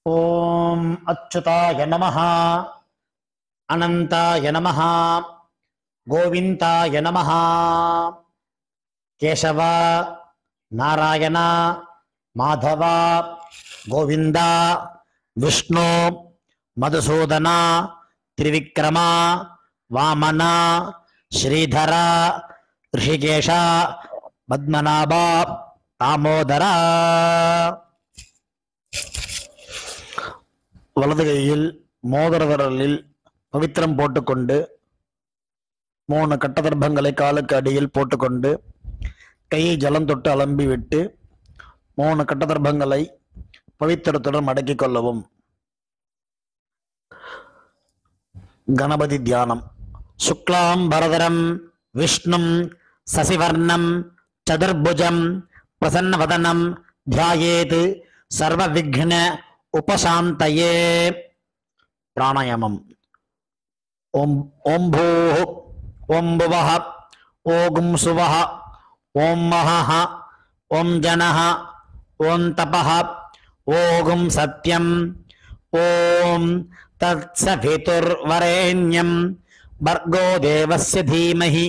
ஓம் அச்சுதாய நமஹ, அனந்தாய நமஹ, கோவிந்தாய நமஹ. கேசவ, நாராயண, மாதவ, கோவிந்தா, விஷ்ணு, மதுசூதன, திரிவிக்ரம, வாமன, ஸ்ரீதர, ரிஷிகேஷ, பத்மநாப, தாமோதர. வலது கையில் மோதிர விரலில் பவித்திரம் போட்டுக்கொண்டு 3 கட்டதர்ப்பங்களை காலுக்கு அடியில் போட்டுக்கொண்டு கையை ஜலம் தொட்டு அலம்பி விட்டு 3 கட்டதர்ப்பங்களை பவித்திரத்துடன் மடக்கிக் கொள்ளவும். கணபதி தியானம். சுக்லாம் பரதரம் விஷ்ணும் சசிவர்ணம் சதுர்புஜம் பிரசன்னவதனம் தியாயேத் சர்வ விக்ன உபசாந்தயே. பிராணாயாமம். ஓம் ஓம் பூஹ் ஓம் புவஹ ஓம் சுவஹ ஓம் மஹஹ ஓம் ஜனஹ ஓம் தபஹ ஓம் சத்யம் ஓம் தத்சவிதுர்வரேண்யம் பர்கோ தேவஸ்ய தீமஹி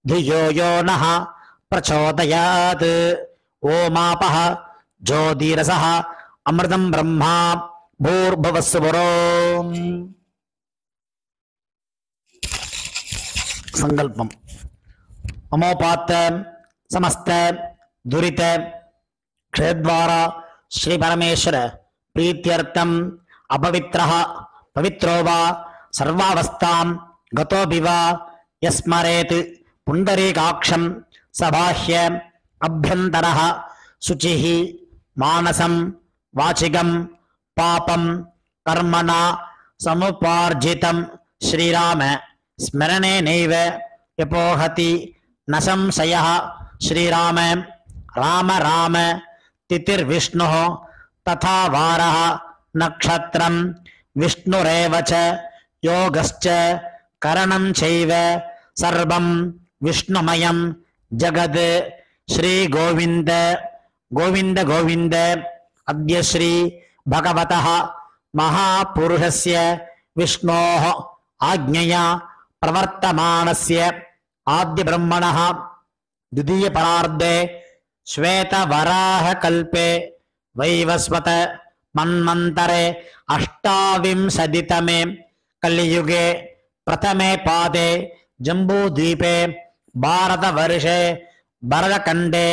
धियो यो नः प्रचोदयात्. ओमापः ज्योतिरसः अमृतं ब्रह्मा भूर्भुवस्सुवरो. संकल्पम. ममोपात समस्त दुरित क्षेद्वारा श्री परमेश्वर प्रीत्यर्थम अपवित्रः पवित्रो वा सर्वावस्थां गतोऽपि वा यस्मरेत् पुंडरीकाक्षं सबाह्य अभ्यन्तरः शुचिः मानसं वाचिकं पापं कर्मणा समुपार्जितं श्रीराम स्मरणेनैव यपोहति न संशयः. श्रीराम राम राम तिथिर्विष्णुः तथा वारः नक्षत्रं विष्णुरेव च योगश्च करणं चैव सर्वं विष्णुमयं जगत्. श्री गोविंद गोविंद गोविंद. अद्य श्री भगवतः महापुरुषस्य विष्णोः आज्ञया प्रवर्तमानस्य आद्य ब्रह्मणः द्वितीय परार्धे श्वेतवराहकल्पे वैवस्वत मन्वन्तरे अष्टाविंशतितमे कलियुगे प्रथमे पादे जम्बूद्वीपे भारतवर्षे भरतखण्डे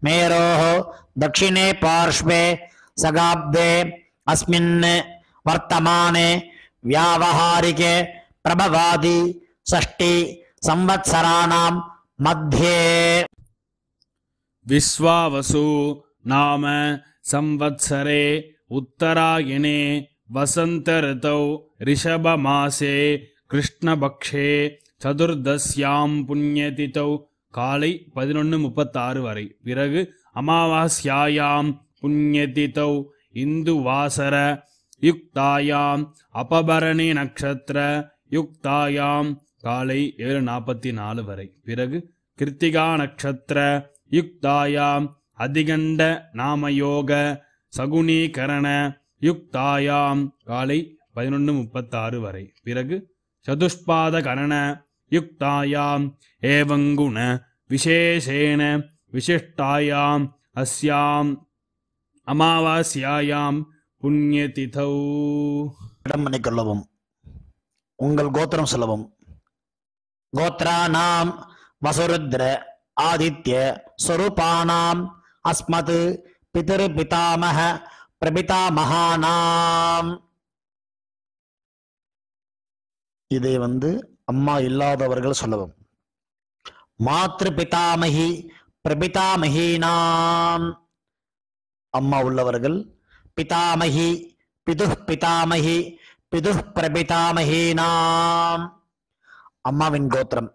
मेरोः दक्षिणे पार्श्वे सगाब्दे अस्मिन् वर्तमाने व्यावहारिके प्रभवादि षष्टि संवत्सराणां मध्ये विश्वावसु नाम संवत्सरे उत्तरायणे वसंत ऋतौ ऋषभमासे कृष्णपक्षे चतुर्दश्यां पुण्यतिथौ காலை 11:36 வரை. பிறகு அமாவாஸ்யாயாம் புண்ணியதிதௌ இந்து வாசர யுக்தாயாம் அபபரணி நக்ஷத்திர யுக்தாயாம் காலை 7:44 வரை. பிறகு கிருத்திகா நக்ஷத்திர யுக்தாயாம் அதிகண்ட நாமயோக சகுனீகரண யுக்தாயாம் காலை 11:36 வரை. பிறகு சதுஷ்பாத கரண युक्तायाम एवं गुण विशेषेण विशिष्टायाम अस्याम अमावास्यायाम पुण्यतिथौ. இடம் பண்ணிக்கொள்ளவும். உங்கள் கோத்திரம் சொல்லவும். கோத்ராணாம் வசுருத்ர ஆதித்ய ஸ்வரூபானாம் அஸ்மத் பிதர் பிதாமஹ பிரபிதாமஹானாம். இதை அம்மா இல்லாதவர்கள் சொல்லவும். மாத்ரு பிதாமகி பிரபிதாமகீனாம். அம்மா உள்ளவர்கள் பிதாமகி பிதுஹ் பிதாமகி பிதுஹ் பிரபிதாமகீனாம். அம்மாவின் கோத்திரம்.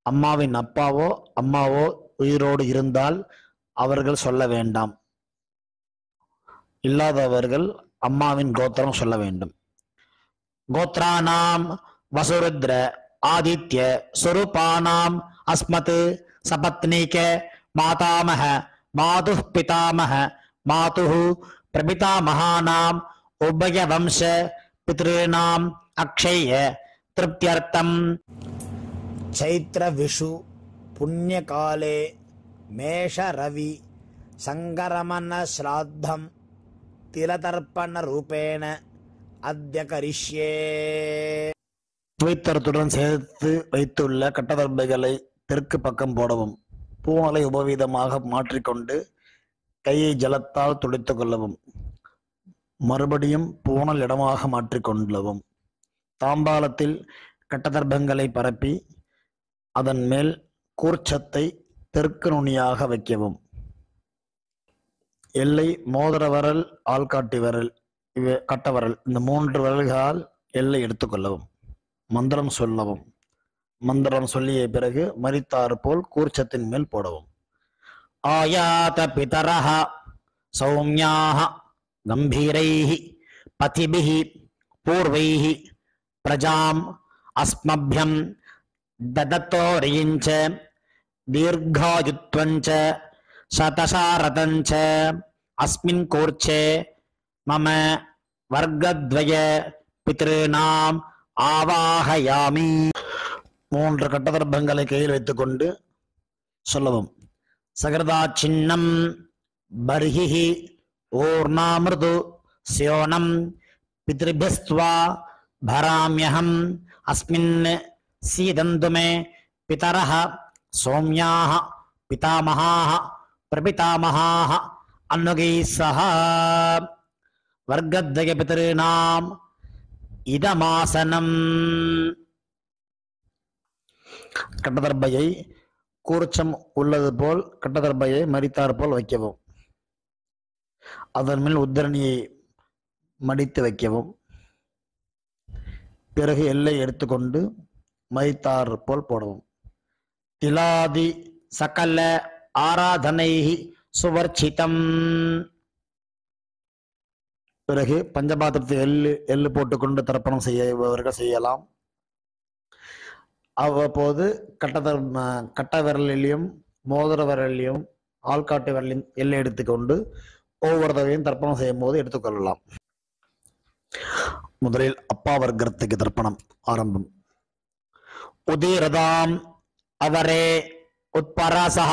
அம்மாவின் அப்பாவோ அம்மாவோ உயிரோடு இருந்தால் அவர்கள் சொல்ல வேண்டாம். இல்லாதவர்கள் அம்மாவின் கோத்திரம் சொல்ல வேண்டும். கோத்ராணாம் வசுருத்ர ஆதித்ய ஸ்வரூபானாம் அஸ்மத் சபத்னீக மாதாமஹ மாதுஹ் பிதாமஹ மாதுஹு பிரபிதாமகானாம் உபயவம்ச பித்ருணாம் அக்ஷய திருப்தியர்த்தம். चैत्र विषु पुण्यकाले मेष रवि संगरमन श्राद्धम तिलतर्पण रूपेण अद्य करिष्ये. துவைத்தரத்துடன் சேர்த்து வைத்துள்ள கட்டதர்பைகளை தெற்கு பக்கம் போடவும். பூணலை உபவீதமாக மாற்றிக்கொண்டு கையை ஜலத்தால் துடைத்துக் கொள்ளவும். மறுபடியும் பூணல் இடமாக மாற்றிக்கொள்ளவும். தாம்பாலத்தில் கட்டதர்பங்களை பரப்பி அதன் மேல் கூர்ச்சத்தை தெற்கு நுனியாக வைக்கவும். எல்லை மோதிர விரல், ஆள்காட்டி விரல், கட்டவரல், இந்த 3 விரல்களால் எல்லை எடுத்துக்கொள்ளவும். மந்திரம் சொல்லவும். மந்திரம் சொல்லிய பிறகு மரித்தாறு போல் கூர்ச்சத்தின் மேல் போடவும். ஆயாத பிதரஹ சௌம்யாஹ கம்பீரைஹி பதிபிஹி பூர்வைஹி பிரஜாம் அஸ்மப்யம் ததத்தோரிஞ்ச தீர்காயுத்வஞ்ச சதசாரதஞ்ச அஸ்மின் கூர்ச்சே மம வர்க்கத்வய பித்ருணாம் ஆவாஹயாமி. 3 கட்டதர்பங்களை கையில் வைத்துக்கொண்டு சொல்லவும். சகரதா சின்னம் பர்ஹிஹி ஓர்ணாமிருது ஸ்யோனம் பித்ருபிஸ்த்வா பராம்யஹம் அஸ்மின் சீதந்து மே பிதரஹ சௌம்யாஹ பிதாமஹாஹ பிரபிதாமஹாஹ அன்னுகைः சஹ வர்க்கத்வய பித்ருணாம் இதமாசனம். கட்டதர்பையை கூர்ச்சம் உள்ளது போல் கட்டதர்பையை மரித்தார் போல் வைக்கவும். அதன் மேல் உத்தரணியை மடித்து வைக்கவும். பிறகு எல்லை எடுத்துக்கொண்டு மரித்தார் போல் போடவும். திலாதி சகல ஆராதனை சுவர்ச்சிதம். பிறகு பஞ்சபாத்திரத்தை எள்ளு போட்டுக்கொண்டு தர்ப்பணம் செய்யவர்கள் செய்யலாம். அவ்வப்போது கட்ட விரலிலையும் மோதிர விரலிலையும் ஆள்காட்டு விரலின் எல்லை எடுத்துக்கொண்டு ஒவ்வொரு தடவையும் தர்ப்பணம் செய்யும் போது எடுத்துக்கொள்ளலாம். முதலில் அப்பா வர்க்கத்துக்கு தர்ப்பணம் ஆரம்பம். உதீரதாம் அவரே உத்பராசஹ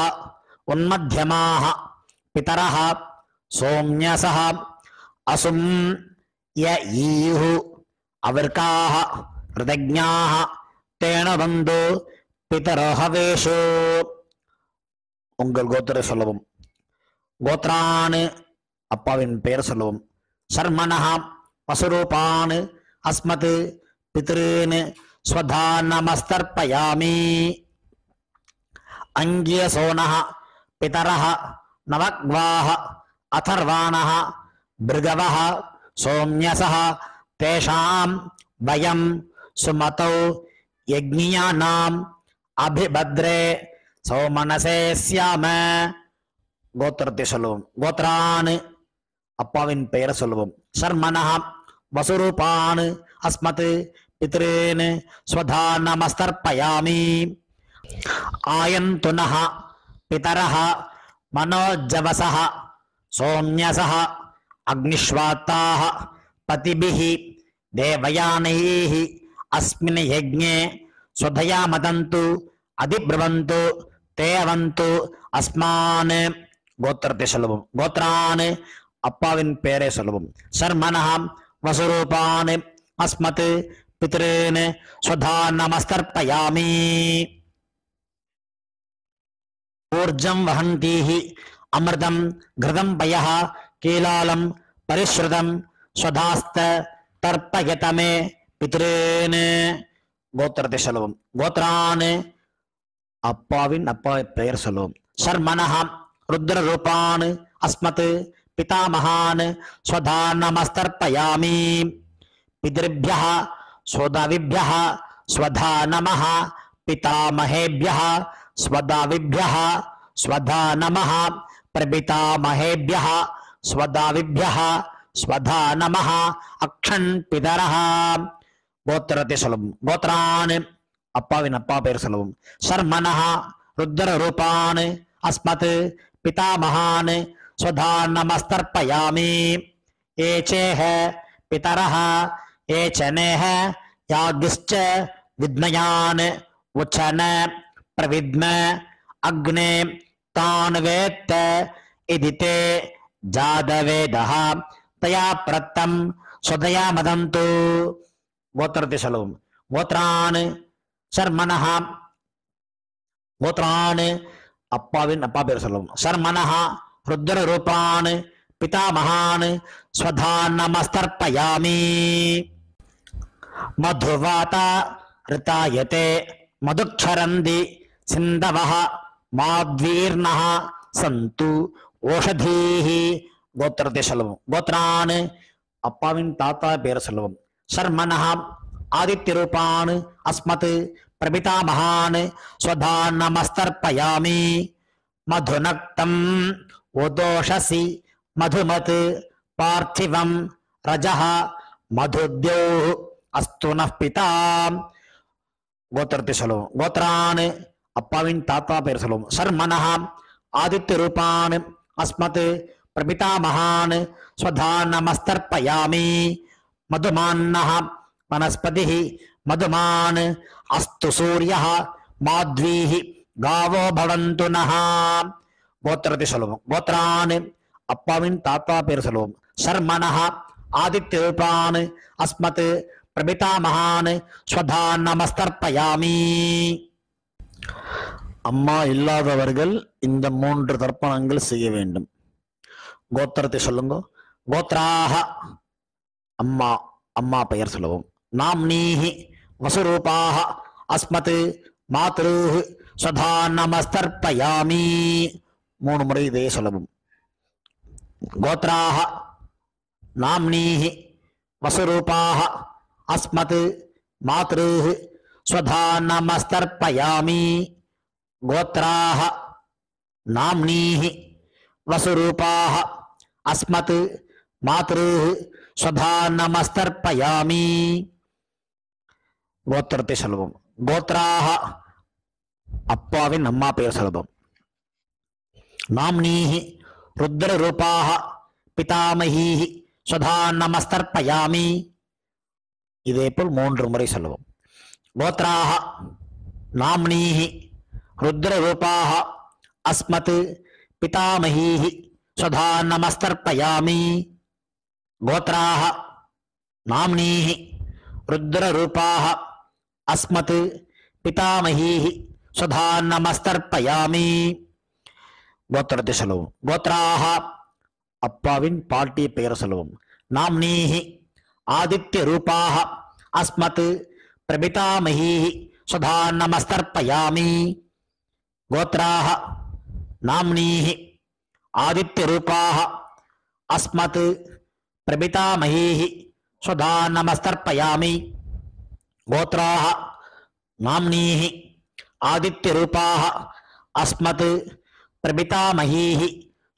உன்மத்தியமாஹ பிதரஹ சோம்யசஹ அசும் ய ஈஹு அவர்காஹ ஹிருதஜ்ஞாஹ தேன வந்து பிதரோஹவேஷு. உங்கள் கோத்திரை சொல்லவும். கோத்ரானு அப்பாவின் பெயர் சொல்லவும். சர்மனஹ வசுரூபான் அஸ்மத் பித்ருன் ஸ்வதானமஸ்தர்ப்பயாமி. அங்கியசோனஹ பிதரஹ நவக்வாஹ அதர்வாணஹ பிருகவஹ சோம்யசஹ தேஷாம் வயம் சுமதௌ யக்ஞியானாம் அபிபத்ரே சௌமனசே ஸ்யாம. கோத்திரத்தை சொல்லுவோம். கோத்ரான் அப்பாவின் பெயரை சொல்லுவோம். சர்மனஹ வசுரூபான் அஸ்மத் பித்ருன் ஸ்வதானமஸ்தர்ப்பயாமி. ஆயந்துனஹ பிதரஹ மனோஜவசஹ சோம்யசஹ அக்னிஷ்வாத்தாஹ பதிபிஹி தேவயானைஹி அஸ்மின் யஜ்ஞே ஸ்வதயா மதந்து அதிப்ரவந்து தேவந்து அஸ்மான். கோத்திரத்தை சொல்லுவோம். கோத்ரான் அப்பாவின் பெயரை சொல்லுவோம். சர்மனஹ வசுரூபான் அஸ்மத் பித்ருன் ஸ்வதானமஸ்தர்ப்பயாமி. ஊர்ஜம் வஹந்தீஹி அமிர்தம் கிருதம் பயஹ கீலாலம் பரிஸ்ருதம் ஸ்வதாஸ்த தர்ப்பயதமே பித்ருன். கோத்திரத்தை சொல்லுவோம். கோத்ரான் அப்பாவின் பெயர் சொல்லுவோம். சர்மனஹ ருத்ரரூபான் அஸ்மத் பிதாமகான் ஸ்வதானமஸ்தர்ப்பயாமி. பிதृभ्यः स्वदाविभ्यः स्वधा नमः पितामहेभ्यः स्वदाविभ्यः स्वधा नमः प्रपितामहेभ्यः स्वदाविभ्यः स्वधा नमः अक्षन् पितरः. गोत्रते சொல்லவும். கோத்ரான் அப்பாவின் பெயர் சொல்லவும். சர்மனஹ ருத்ர ரூபான் அஸ்மத் பிதாமகான் स्वधा नमस्तर्पयामि। ये चेह पितरः ये च नेह याज्ञश्च विद्मयान् उचन प्रविद्म अग्ने तान् वेत्त इति ते जातवेदः तया प्रत्तं स्वदया मदन्तु। गोत्रते சொல்லுவோம். கோத்ரான் சர்மனஹ, கோத்ரான் அப்பாவின் அப்பா பேர் சொல்லுவோம். சர்மனஹ ருத்ர ரூபான் பிதாமகான் ஸ்வதான் நமஸ்தர்ப்பயாமி. மதுவாதா ரிதாயதே மதுக்ஷரந்தி சிந்தவஹ மாத்வீர்ணஹ சந்து ஓஷதீஹி. கோத்திரத்தை சொல்லுவோம். கோத்ரான் அப்பாவின் தாத்தா பேரை சொல்லுவோம். சர்மனஹ ஆதித்ய ரூபான் அஸ்மத் பிரபிதாமகான் ஸ்வதான் நமஸ்தர்ப்பயாமி. மதுநக்தம் ஓதோஷசி மதுமத் பார்த்திவம் ரஜஹ மதுத்யோ அஸ்து நः பிதா. கோத்திரத்தை சொல்லுவோம். கோத்ரான் அப்பாவின் தாத்தா பேர் சொல்லுவோம். சர்மனஹ ஆதித்ய ரூபான் அஸ்மத் பிரபிதாமகான் ஸ்வதான் நமஸ்தர்ப்பயாமி. மதுமான்னஹ वनस्पतिः मधुमान् अस्तु सूर्यः माध्वीः गावो भवन्तु नः. गोत्रते சொல்லுவோம். கோத்ரான் அப்பாவின் தாத்தா பேர் சொல்லுவோம். சர்மனஹ ஆதித்ய ரூபான் அஸ்மத் பிரபிதாமகான் ஸ்வதான் நமஸ்தர்ப்பயாமி. அம்மா இல்லாதவர்கள் இந்த 3 தர்ப்பணங்கள் செய்ய வேண்டும். கோத்திரத்தை சொல்லுங்க. கோத்ராஹ அம்மா, அம்மா பெயர் சொல்லுவோம். நாம்னீஹி வசுரூபாஹ அஸ்மத் மாத்ருஹ் ஸ்வதான் நமஸ்தர்ப்பயாமி. 3 முறை இதே சொல்லவும். கோத்ராஹ நாம்னீஹி வசுரூபாஹ அஸ்மத் மாத்ருஹ் ஸ்வதான் நமஸ்தர்ப்பயாமி. கோத்ராஹ நாம்னீஹி வசுரூபாஹ அஸ்மத் மாத்ருஹ் ஸ்வதான் நமஸ்தர்ப்பயாமி. கோத்திரத்தை சொல்லுவோம். கோத்ராஹ அப்பாவின் அம்மா பெயர் சொல்லுவோம். நாம்னீஹி ருத்ர ரூபாஹ பிதாமஹீஹி ஸ்வதான் நமஸ்தர்ப்பயாமி. இதேபோல் 3 முறை சொல்லுவோம். கோத்ராஹ நாம்னீஹி ருத்ர ரூபாஹ அஸ்மத் பிதாமஹீஹி ஸ்வதான் நமஸ்தர்ப்பயாமி. கோத்ராஹ நாம்னீஹி ருத்ர ரூபாஹ அஸ்மத் பிதாமஹீஹி ஸ்வதான் நமஸ்தர்ப்பயாமி. கோத்திரத்தை சொல்லுவோம். கோத்ராஹ அப்பாவின் பாட்டி பெயர் சொல்லுவோம். நாம்னீஹி ஆதித்ய ரூபாஹ அஸ்மத் பிரபிதாமஹீஹி ஸ்வதான் நமஸ்தர்ப்பயாமி. கோத்ராஹ நாம்னீஹி ஆதித்ய ரூபாஹ அஸ்மத் பிரபிதாமஹீஹி ஸ்வதான் நமஸ்தர்ப்பயாமி. கோத்ராஹ நாம்னீஹி ஆதித்ய ரூபாஹ அஸ்மத் பிரபிதாமஹீஹி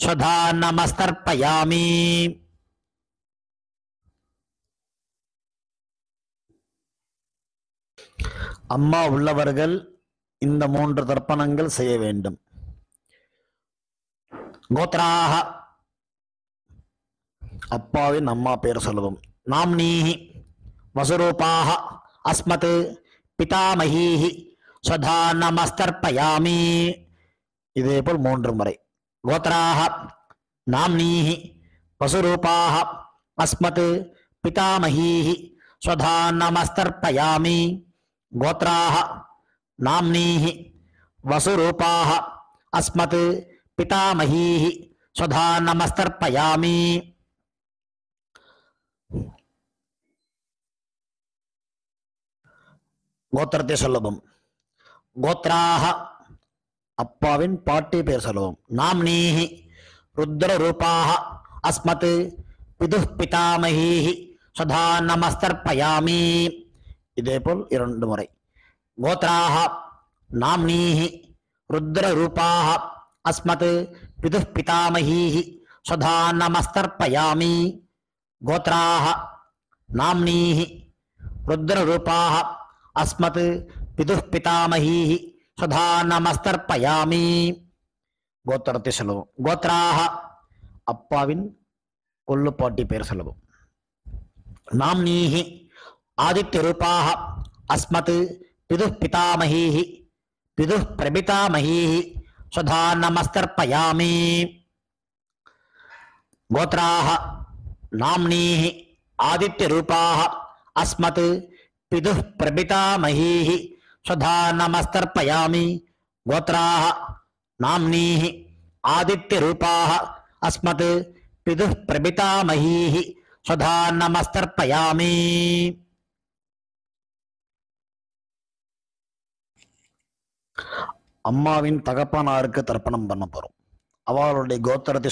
ஸ்வதான் நமஸ்தர்ப்பயாமி. அம்மா உள்ளவர்கள் இந்த 3 தர்ப்பணங்கள் செய்ய வேண்டும். கோத்ராஹ அப்பாவின் அம்மா பேர் சொல்லுவோம். நாம்னீஹி வசுரூபாஹ அஸ்மத் பிதாமஹீஹி ஸ்வதான் நமஸ்தர்ப்பயாமி. இதேபோல் 3 முறை. கோத்ராஹ நாம்னீஹி வசுரூபாஹ அஸ்மத் பிதாமஹீஹி ஸ்வதான் நமஸ்தர்ப்பயாமி. கோத்ராஹ நாம்னீஹி வசுரூபாஹ அஸ்மத் பிதாமஹீஹி ஸ்வதான் நமஸ்தர்ப்பயாமி. கோத்திரத்தை சொல்லுவோம். கோத்ராஹ அப்பாவின் பாட்டி பெயர் சொல்லுவோம். நாம்னீஹி ருத்ர ரூபாஹ அஸ்மத் பிதுஹ் பிதாமஹீஹி ஸ்வதான் நமஸ்தர்ப்பயாமி. இதேபோல் 2 முறை. கோத்ராஹ நாம்னீஹி ருத்ர ரூபாஹ அஸ்மத் பிதுஹ் பிதாமஹீஹி ஸ்வதான் நமஸ்தர்ப்பயாமி. கோத்ராஹ நாம்னீஹி ருத்ர ரூபாஹ அஸ்மத் பிதுஹ் பிதாமஹீஹி ஸ்வதான் நமஸ்தர்ப்பயாமி. கோத்திரத்தை சொல்லுவோம். கோத்ராஹ அப்பாவின் கொள்ளுப்பாட்டி பெயர் சொல்லவும். நாம்னீஹி ஆதித்ய ரூபாக அஸ்மத் பிதுः பிதாமகீஹி பிதுः பிரபிதாமகீஹி ஸ்வதா நமஸ்தர்ப்பயாமி. கோத்ராः நாம்னீः ஆதித்ய ரூபாः அஸ்மத் பிதுः பிரபிதாமகீஹி ஸ்வதா நமஸ்தர்ப்பயாமி. கோத்ராः நாம்னீः ஆதித்ய ரூபாः அஸ்மத் பிதுः பிரபிதாமகீஹி ஸ்வதா நமஸ்தர்ப்பயாமி. அம்மாவின் தகப்பனாருக்கு தர்ப்பணம் பண்ண போறோம். அவளுடைய கோத்திரத்தை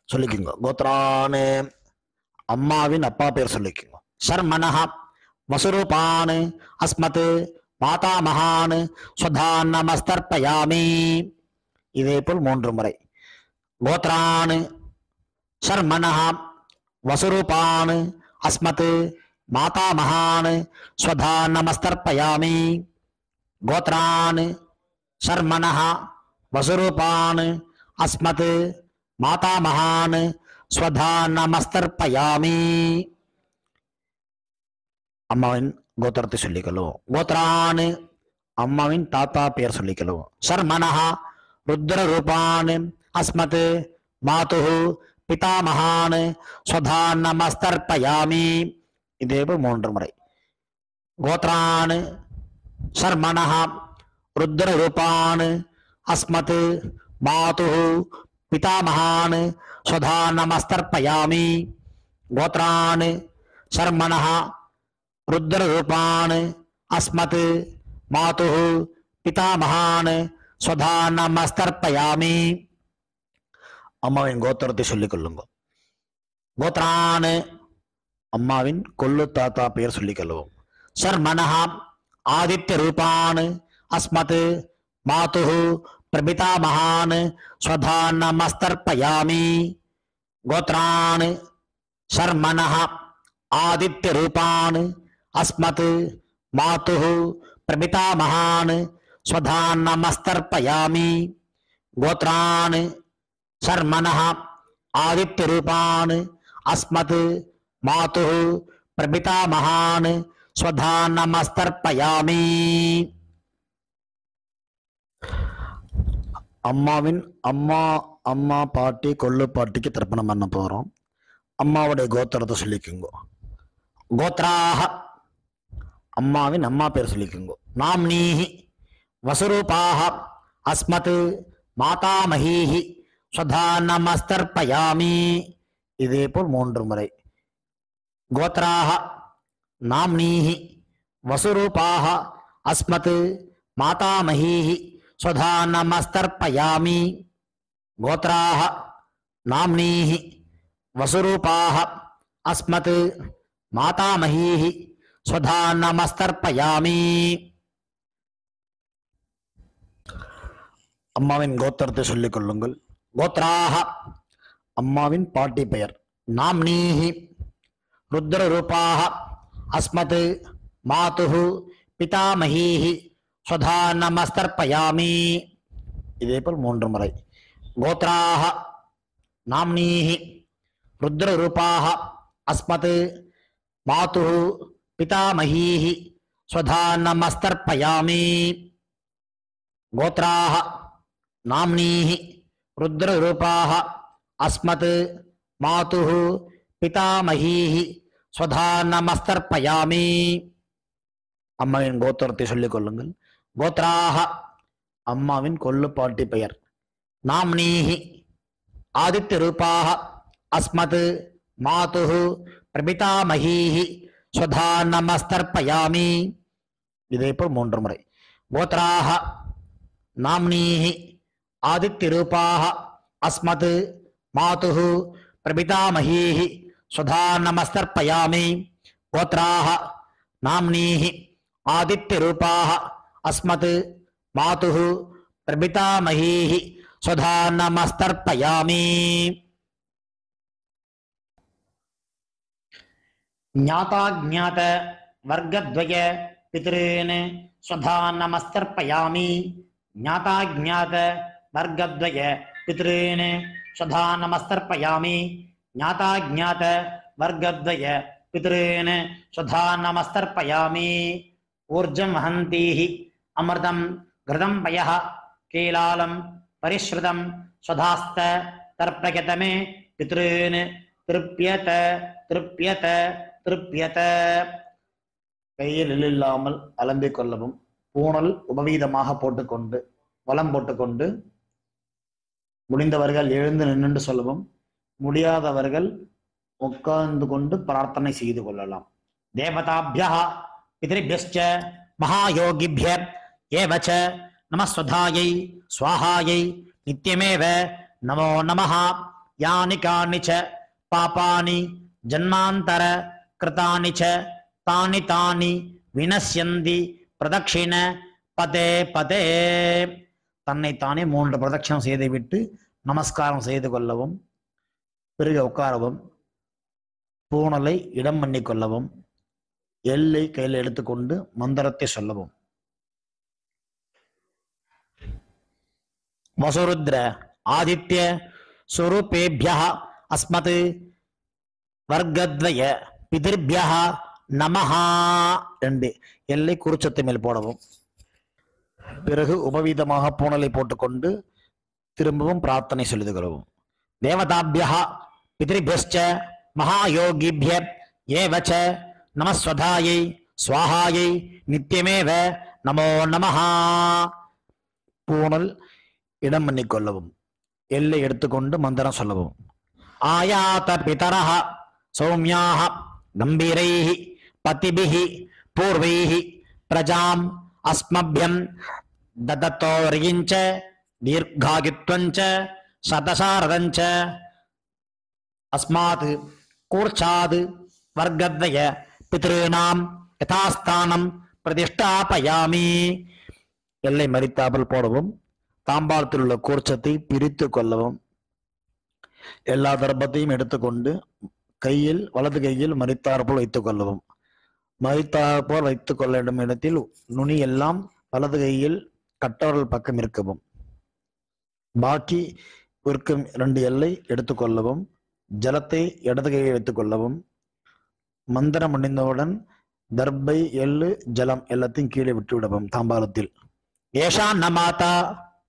சொல்லிக்குங்க. கோத்ரானு அம்மாவின் அப்பா பேர் சொல்லிக்குங்க. சர்மனஹ வசுரூபான் அஸ்மத் மாதாமகான் ஸ்வதா நமஸ்தர்ப்பயாமி. இதே போல் 3 முறை. கோத்ரான் சர்மனஹ வசுரூபான் அஸ்மத் மாதாமகான் ஸ்வதா நமஸ்தர்ப்பயாமி. கோத்ரான் சர்மனஹ வசுரூபான் அஸ்மத் மாதாமகான் ஸ்வதா நமஸ்தர்ப்பயாமி. அம்மாவின் கோத்திரத்தை சொல்லிக்கொள்ளுவோம். கோத்ரான் அம்மாவின் தாத்தா பெயர் சொல்லிக்கொள்ளுவோம். சர்மனஹ ருத்ர ரூபான் அஸ்மத் மாதுः பிதாமகான் ஸ்வதா நமஸ்தர்ப்பயாமி. இதே போல் 3 முறை. கோத்ரான் சர்மனஹ ருத்ர ரூபான் அஸ்மத் மாதுः பிதாமகான் ஸ்வதா நமஸ்தர்ப்பயாமி. கோத்ரான் சர்மனஹ ருத்ர ரூபான் அஸ்மத் மாதுः பிதாமகான் ஸ்வதா நமஸ்தர்ப்பயாமி. அம்மாவின் கோத்திரத்தை சொல்லிக் கொள்ளுங்க. கோத்ரான் அம்மாவின் கொள்ளு தாத்தா பெயர் சொல்லிக் கொள்ளுவோம். சர்மனஹ ஆதித்ய ரூபான் அஸ்மத் மாதுः பிரபிதாமகான் ஸ்வதா நமஸ்தர்ப்பயாமி. கோத்ரான் சர்மனஹ ஆதித்ய ரூபான் அஸ்மத் மாதுः பிரபிதாமகான் ஸ்வதா நமஸ்தர்ப்பயாமி. கோத்ரான் சர்மனஹ ஆதித்ய ரூபான் அஸ்மத் மாதுः பிரபிதாமகான் ஸ்வதா நமஸ்தர்ப்பயாமி. அம்மாவின் அம்மா பாட்டி கொள்ளு பாட்டிக்கு தர்ப்பணம் பண்ண போறோம். அம்மாவுடைய கோத்திரத்தை சொல்லிக்குங்க. கோத்ராஹ அம்மாவின் அம்மா பேர் சொல்லிக்குங்க. நாம்னீஹி வசுரூபாஹ அஸ்மத் மாதாமகீஹி ஸ்வதா நமஸ்தர்ப்பயாமி. இதே போல் 3 முறை. கோத்ராஹ நாம்னீஹி வசுரூபாஹ அஸ்மத் மாதாமகீஹி ஸ்வதா நமஸ்தர்ப்பயாமி. கோத்ராஹ நாம்னீஹி வசுரூபாஹ அஸ்மத் மாதாமகீஹி ஸ்வதா நமஸ்தர்ப்பயாமி. அம்மாவின் கோத்திரத்தை சொல்லிக் கொள்ளுங்கள். கோத்ராஹ அம்மாவின் பாட்டி பெயர். நாம்னீஹி ருத்ர ரூபாஹ அஸ்மத் மாதுः பிதாமகீஹி ஸ்வதா நமஸ்தர்ப்பயாமி. இதே போல் 3 முறை. கோத்ராஹ நாம்னீஹி ருத்ர ரூபாஹ அஸ்மத் மாதுः பிதாமகீஹி ஸ்வதா நமஸ்தர்ப்பயாமி. கோத்ராஹ நாம்னீஹி ருத்ர ரூபாஹ அஸ்மத் மாதுः பிதாமகீஹி ஸ்வதா நமஸ்தர்ப்பயாமி. அம்மாவின் கோத்திரத்தை சொல்லிக் கொள்ளுங்கள். கோத்ராஹ அம்மாவின் கொள்ளு பாட்டி பெயர். நாம்னீஹி ஆதித்ய ரூபாஹ அஸ்மத் மாதுः பிரபிதாமகீஹி ஸ்வதா நமஸ்தர்ப்பயாமி. இதே போல் 3 முறை. கோத்ராஹ நாம்னீஹி ஆதித்ய ரூபாஹ அஸ்மத் மாதுः பிரபிதாமகீஹி ஸ்வதா நமஸ்தர்ப்பயாமி. கோத்ராஹ நாம்னீஹி ஆதித்ய ரூபாஹ அஸ்மத் மாதுः பிரபிதாமகீஹி ஸ்வதா நமஸ்தர்ப்பயாமி. ஞாதாஜ்ஞாத வர்க்கத்வய பித்ருன் ஸ்வதா நமஸ்தர்ப்பயாமி. ஞாதாஜ்ஞாத வர்க்கத்வய பித்ருன் स्वधा नमस्तर्पयामि ज्ञाता ज्ञात वर्गद्वय पितॄन् स्वधा नमस्तर्पयामि ऊर्जं वहन्तीः अमृतं घृतं पयः कीलालं परिश्रुतं स्वधास्त तर्पयत मे पितॄन् திருப்பியத திருப்பியத திருப்பியத. கையில் இல்லாமல் அலம்பிக் கொள்ளவும். பூணல் உபவீதமாக போட்டுக்கொண்டு வலம் போட்டுக்கொண்டு முடிந்தவர்கள் எழுந்து நின்று சொல்லவும். முடியாதவர்கள் உட்கார்ந்து கொண்டு பிரார்த்தனை செய்து கொள்ளலாம். தேவதாபியः பித்ருभ्यश्च மகாயோகிभ्य एव च நமஸ்வதாயை ஸ்வாஹாயை நித்யமேவ நமோ நமः. யானி கானி ச பாபானி ஜன்மாந்தர கிருதானி ச தானி தானி வினஷ்யந்தி பிரதட்சிண பதே பதே. தன்னைத்தானே 3 பிரதட்சணம் செய்துவிட்டு நமஸ்காரம் செய்து கொள்ளவும். பிறகு உட்காரவும். பூணலை இடம் பண்ணி கொள்ளவும். எல்லை கையில் எடுத்துக்கொண்டு மந்திரத்தை சொல்லவும். வசுருத்ர ஆதித்ய ஸ்வரூபேபியः அஸ்மத் வர்க்கத்வய பிதர்பியः நமஹ. 2 எல்லை குறிச்சத்தை மேல் போடவும். பிறகு உபவீதமாக பூணலை போட்டுக்கொண்டு திரும்பவும் பிரார்த்தனை சொல்லிது கொள்ளவும். தேவதாபியः பித்ருभ्यश्च மகாயோகிभ्य एव च நமஸ்வதாயை ஸ்வாஹாயை நித்யமேவ நமோ நமஹ. பூணல் இடம் பண்ணிக்கொள்ளவும். எல்லை எடுத்துக்கொண்டு மந்திரம் சொல்லவும். ஆயாத பிதரஹ சௌமியாஹ கம்பீரைஹ பதிபிஹ பூர்வைஹ பிரஜாம் அஸ்மப்யம் ததத்தோரியஞ்ச தீர்காயுத்வஞ்ச சதசாரதஞ்ச அஸ்மாத் கூர்ச்சாத் வர்க்கத்வய பித்ருணாம் யதாஸ்தானம் பிரதிஷ்டாபயாமி. எல்லை மறித்தாமல் போடவும். தாம்பாளத்தில் உள்ள கூர்ச்சத்தை பிரித்து கொள்ளவும். எல்லா தர்ப்பத்தையும் எடுத்துக்கொண்டு கையில் வலது கையில் மறித்தாற்போல் வைத்துக் கொள்ளவும். மறித்தாற்போல் வைத்துக் கொள்ள வேண்டும் இடத்தில் நுனி எல்லாம் வலது கையில் கட்டவர்கள் பக்கம் இருக்கவும். பாக்கி இருக்கும் 2 எல்லை எடுத்துக்கொள்ளவும். ஜலத்தை இடது கையில் வைத்துக் கொள்ளவும். மந்திரம் முடிந்தவுடன் தர்பை எள்ளு ஜலம் எல்லாத்தையும் கீழே விட்டு விடவும். தாம்பாளத்தில் ஏஷா ந மாதா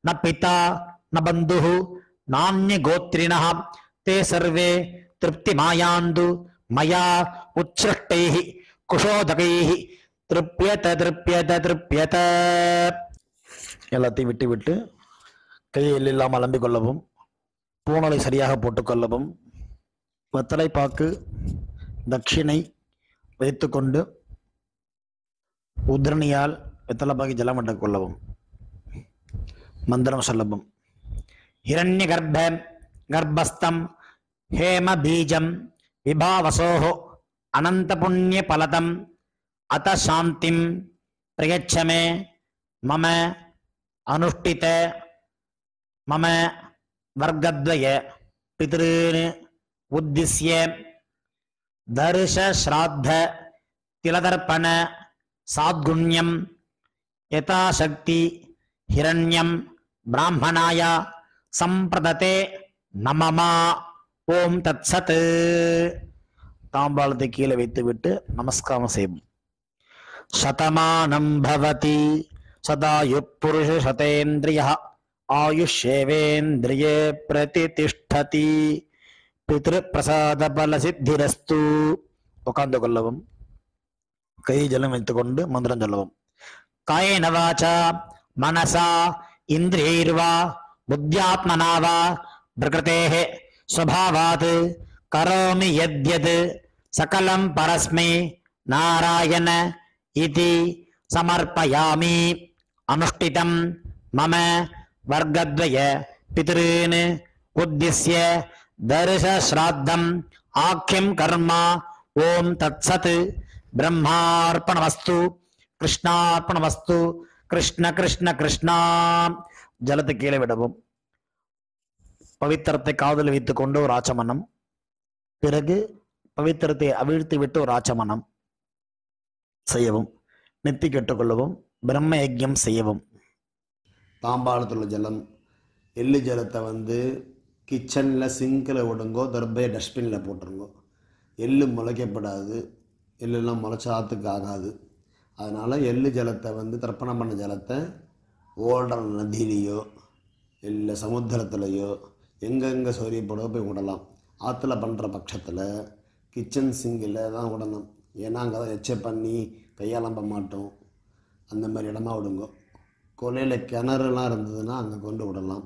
ந பிதா ந பந்துஹ நான்ய கோத்ரிணः தே சர்வே திருப்தி மாயாந்து மயா உச்ச்ருஷ்டைஹ குஷோதகைஹ திருப்யத திருப்யத திருப்யத. எல்லாத்தையும் விட்டு விட்டு கையில் இல்லாமல் அலம்பிக் கொள்ளவும். பூணலை சரியாக போட்டுக்கொள்ளவும். வெத்தலைப்பாக்கு தட்சிணை வைத்துக்கொண்டு உத்ரணியால் வெத்தலைப்பாக்கி ஜலம் விட்டு கொள்ளவும். மந்திரம் சொல்லவும். ஹிரண்ய கர்ப்ப கர்ப்பஸ்தம் ஹேம பீஜம் விபாவசோஹ அனந்த புண்ணிய பலதம் அத சாந்திம் பிரயச்சமே மம அனுஷ்டித மம வர்க்கத்வய பித்ருன் உத்திஸ்ய தர்ஷ ஸ்ராத்த திலதர்ப்பண சாத்குண்யம் யதாசக்தி ஹிரண்யம் பிராமணாய சம்பிரததே நமமா. ஓம் தத் சத். தாம்பாளத்தை கீழே வைத்துவிட்டு நமஸ்காரம் செய்யும். சதமானம் பவதி சதாயு புருஷ சதேந்திரிய ஆயுஷேவேந்திரியே பிரதிதிஷ்டதி பித்ரு பிரசாத பல சித்திரஸ்து. உட்கார்ந்து கொள்ளவும். கை ஜலம் வைத்துக்கொண்டு மந்திரம் சொல்லவும். காயேன வாசா மனசா இந்திரியைர்வா புத்தியாத்மனா வா பிரகிருதேஹ ஸ்வபாவாத் கரோமி யத்யத் சகலம் பரஸ்மை நாராயண இதி சமர்ப்பயாமி. அனுஷ்டிதம் மம வர்க்கத்வய பித்ருன் உத்திஸ்ய தர்ஷ ஸ்ராத்தம் ஆக்யம் கர்மா. ஓம் தத் சத். பிரம்மார்ப்பணமஸ்து கிருஷ்ணார்ப்பணமஸ்து. கிருஷ்ண கிருஷ்ண கிருஷ்ணா. ஜலத்தை கீழே விடவும். பவித்திரத்தை காதல் வைத்துக் கொண்டு ஒரு ஆச்சமனம். பிறகு பவித்திரத்தை அவிழ்த்து விட்டு ஒரு ஆச்சமனம் செய்யவும். நெத்தி கெட்டுக்கொள்ளவும். பிரம்ம யஜ்யம் செய்யவும். தாம்பாளத்தில் உள்ள ஜலம் எள்ளு ஜலத்தை கிச்சனில் சிங்கில் விடுங்கோ, தர்பையை டஸ்ட்பினில் போட்டுருங்கோ. எள்ளு முளைக்கப்படாது, எள்ளெல்லாம் முளைச்சா ஆற்றுக்கு ஆகாது. அதனால் எள்ளு ஜலத்தை தர்ப்பணம் பண்ண ஜலத்தை ஓடுற நதியிலையோ இல்லை சமுத்திரத்துலையோ எங்கெங்கே சௌரியப்படோ போய் விடலாம். ஆற்றுல பண்ணுற பட்சத்தில் கிச்சன் சிங்கில் தான் விடணும். ஏன்னா அங்கே தான் எச்ச பண்ணி கையாளம்ப மாட்டோம். அந்த மாதிரி இடமா விடுங்கோ. கொலையில் கிணறுலாம் இருந்ததுன்னா அங்கே கொண்டு விடலாம்.